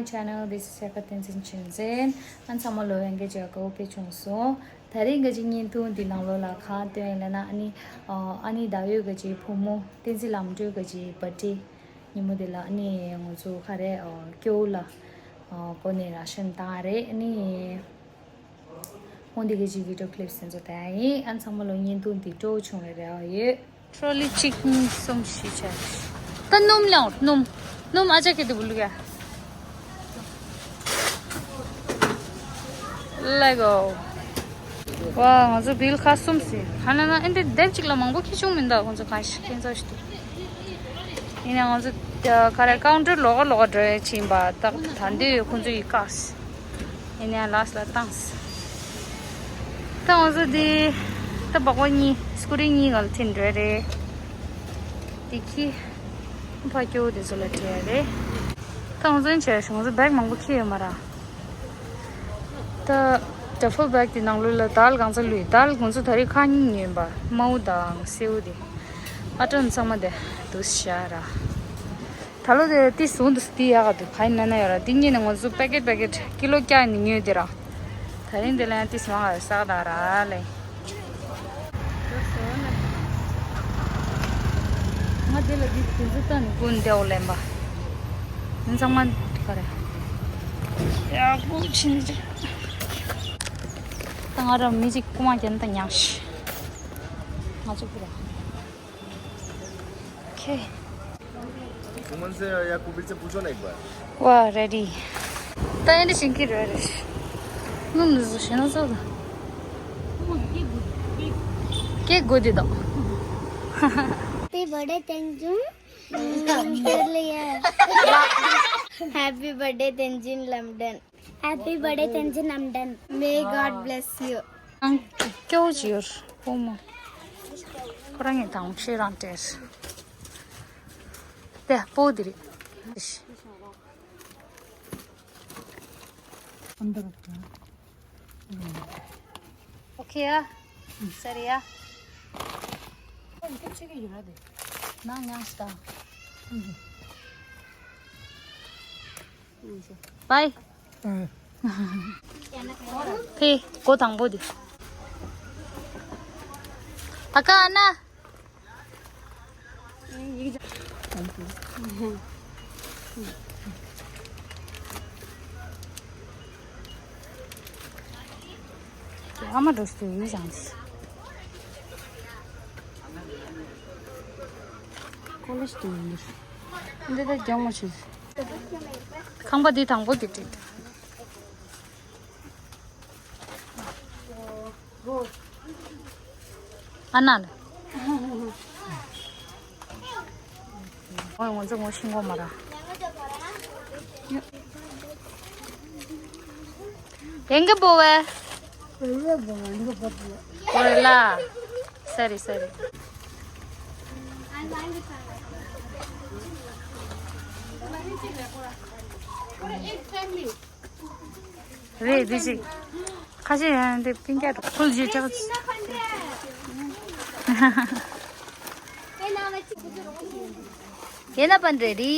channel. This is Yakatin Chinzen and Samalo engage go pichunso. Tari gajin to Dilalo la ka to Elena ani dayu gaji pumo, Tinsilam do gaji pati, Nimudilla ni Muzu Hare or Kyola Pone Russian Tare any Mondigaji video clips and Zotai and Samalo into the toe chunga. Trolley chicken some shicha. The num loud, num aja ke dulu Lego. Wow, so bill custom si. Hanana ende dev chikla mango kichung minda konso kash kenzo shtu. Ina konso kare counter logo dre chimba tak thandi konso ikas. Ina last la thanks. Ta konso di ta bagoni skuri ni gal tindre re. Diki pa kyo de solate re. Ta konso inche konso bag mango kiye mara. The full bag di nang lula dal gangsa lui dal gunsu thari khani nyemba mau dang seudi aton samade dushara thalo de ti sund sti ya ga khai na na yara dingi nang gunsu packet kilo kya ni nyu dira tharin de la ti sma sa da ra le ma de la di gunsu tan gun de olemba nsaman kare ya bu chin Tangara music kuma janta nyash. Masuk pura. Okay. सुमन से या कुबिल से पूछो ना एक बार. Wow, ready. Tanya di singkir ready. Nung nusu shena so da. Cake good do. Happy birthday Tenjun. Happy birthday Tenjun Lamdon. Happy birthday Tenjun Lamdon. May God bless you. Kyo jiyor. Pomo. Korangi tang shiran tes. Deh, podiri. Okay ya. Sari ya. Nang yang sta. Bye. Hey, go tang body. Aka Anna. Ama dostu yiyeceğiz. Kolej değildir. Şimdi de cammışız. Kamba di tang body dit. Anna. 먼저 뭐 신고 말아. எங்க போவ? போறல. சரி. 왜 비지? 가시 하는데 핑계로 풀지 저거. என்ன பண்றடி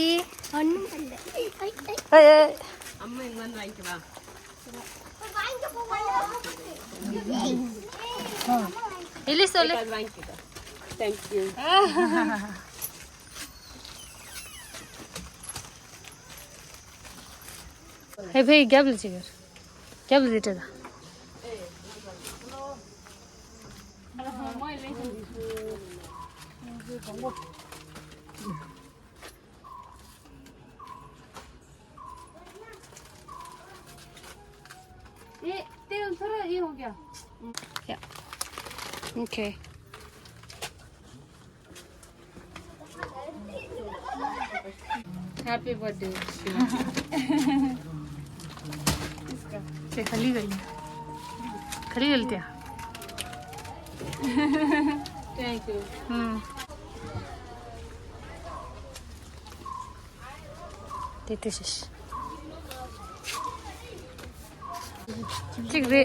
ஒண்ணும் பண்ணல அம்மா இங்க வந்து வாங்கிக்க வா வாங்க போவா இல்ல சொல்லு வாங்கிக்க थैंक यू हे भाई क्या बोल चिगर क्या बोल देता ये तेरे थोड़ा ये हो गया या ओके हैप्पी बर्थडे से खली गई क्या थैंक यू देते शिश ठीक है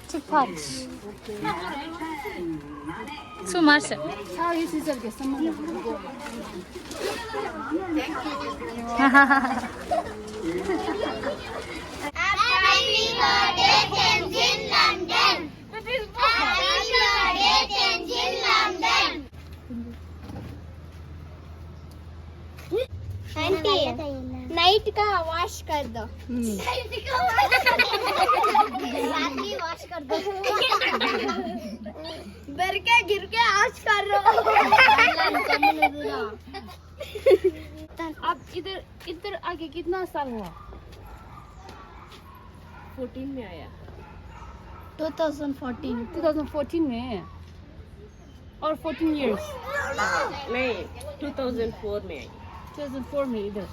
Too much. Too much. Sorry, sister, get some more. Happy birthday, Tenzin London. Happy birthday, Tenzin London. Aunty night का वॉश कर दो रात की वॉश कर दो बर के गिर के आज कर रहा आप इधर आके कितना साल हुआ? 14 में आया। 2014 में और 14 years नहीं 2004 में आई। 2004 में इधर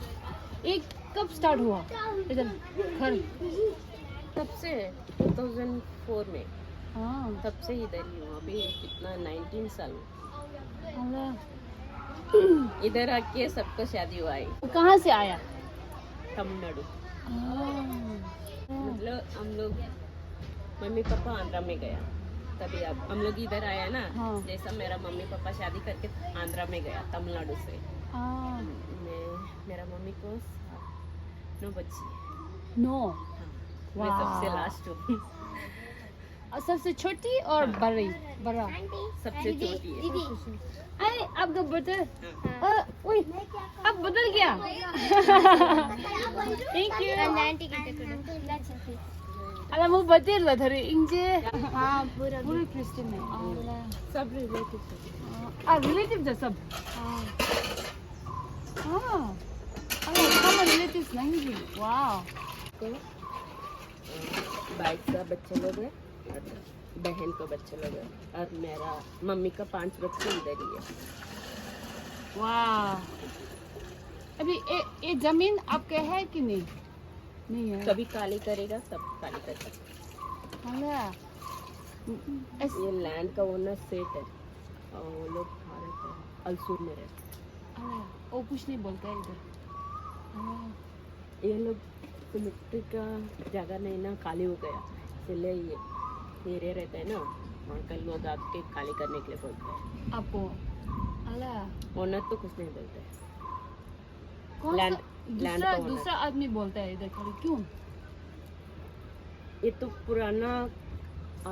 एक कब स्टार्ट हुआ इधर घर? तब से 2004 में। हाँ तब से इधर ही हूँ। अभी कितना 19 साल इधर आके सबको शादी हुआ है। कहाँ से आया? तमिलनाडु। मतलब हम लोग मम्मी पापा आंध्रा में गया तभी अब हम लोग इधर आया ना। हाँ। जैसा मेरा मम्मी पापा शादी करके आंध्रा में गया तमिलनाडु से। मेरा मम्मी को 9 बच्ची है। 9? हाँ। मैं सबसे लास्ट हूँ। और सबसे छोटी और बड़ी? बड़ा सबसे छोटी है। अरे आपका बदल अब बदल गया। Thank you. अरे वो बदल रहा था रे इंजे। हाँ पूरा क्रिश्चियन है। सब रिलेटिव रिलेटिव जो सब। हाँ कॉमन रिलेटिव्स नहीं भी। वाह। भाई का बच्चे लोग है और बहन का बच्चे लोग है और मेरा मम्मी का 5 बच्चे इधर ही है। वाह। अभी ये जमीन आपके है कि नहीं? नहीं है। कभी काली करेगा सब काली करेगा। ये लैंड का ओनर सेठ है और वो लोग अलसूर में रहते। वो कुछ नहीं बोलता है इधर। ये लोग मिट्टी का जगह नहीं ना खाली हो गया इसलिए ये एरिया रहता है ना वहाँ का लोग आके खाली करने के लिए बोलते हैं आपको। ओनर तो कुछ नहीं बोलते। लैंड दूसरा आदमी बोलता है इधर खाली क्यों? ये तो पुराना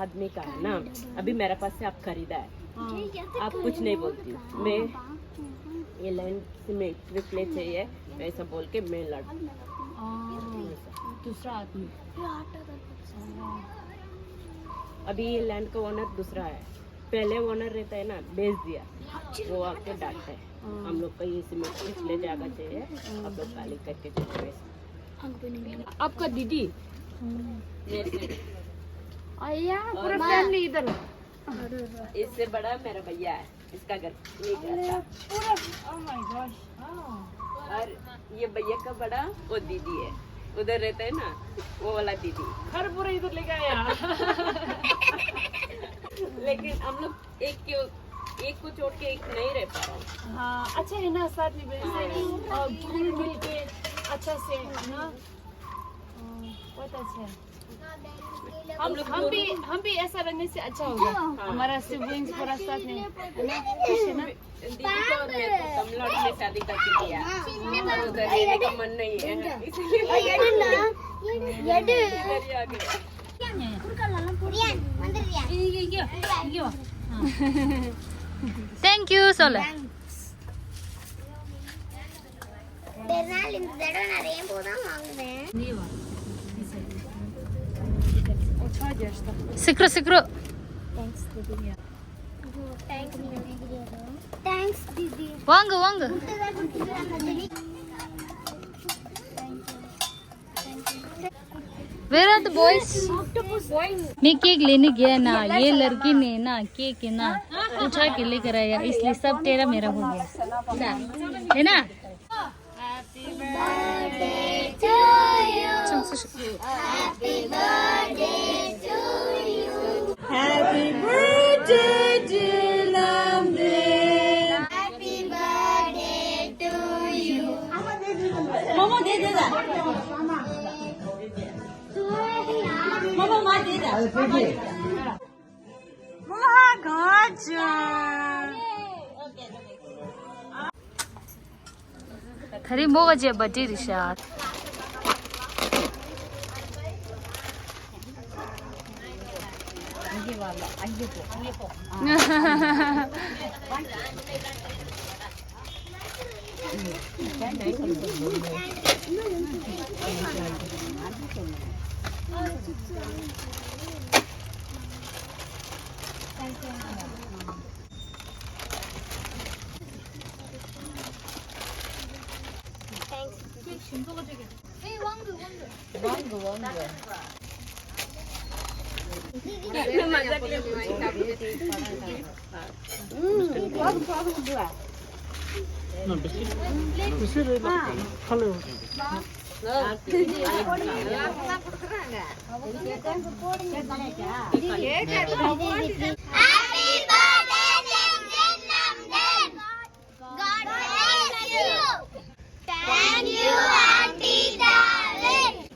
आदमी का है ना। अभी मेरे पास से आप खरीदा है। आप कुछ नहीं बोलती मैं ये लैंड से मैं रिप्ले चाहिए ऐसा बोल के मैं लड़। दूसरा आदमी अभी ये लैंड का ओनर दूसरा है। पहले ओनर रहता है ना बेच दिया वो आके डांटता है हम लोग का ये सीमेंट इसलिए जगह चाहिए आप लोग खाली करके चले। आपका दीदी पूरा फैमिली इधर। इससे बड़ा मेरा भैया है इसका घर पूरा। Oh my God. और ये भैया का बड़ा वो दीदी है उधर रहता है ना वो वाला दीदी घर पूरा इधर लेके आया। लेकिन हम लोग एक को छोड़ के एक नहीं रह पा रहा। हाँ अच्छा है ना साथ में मिल के अच्छा से ना बहुत अच्छा है। हम भी ऐसा रहने से अच्छा होगा। हमारा सिबलिंग्स पूरा साथ में है ना। दीदी को मैं तमिलनाडु में शादी करके किया उधर रहने का मन नहीं है इसलिए Thank you Sola. Sikro. Thanks, Didi. Wanga. Where are the boys? मैं केक लेने गया ना ये लड़की ने ना केक है ना उठा के लेकर आया इसलिए सब तेरा मेरा हो गया है ना। Happy birthday to you. Happy birthday to you. Happy birthday dear LAMDON. Happy birthday to you. Mama दे दे दा। Mama मार खरी मोगा जे बटी Rishad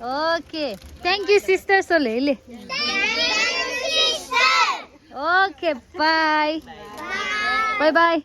Okay, thank you sister. So le. Okay, bye. Bye bye.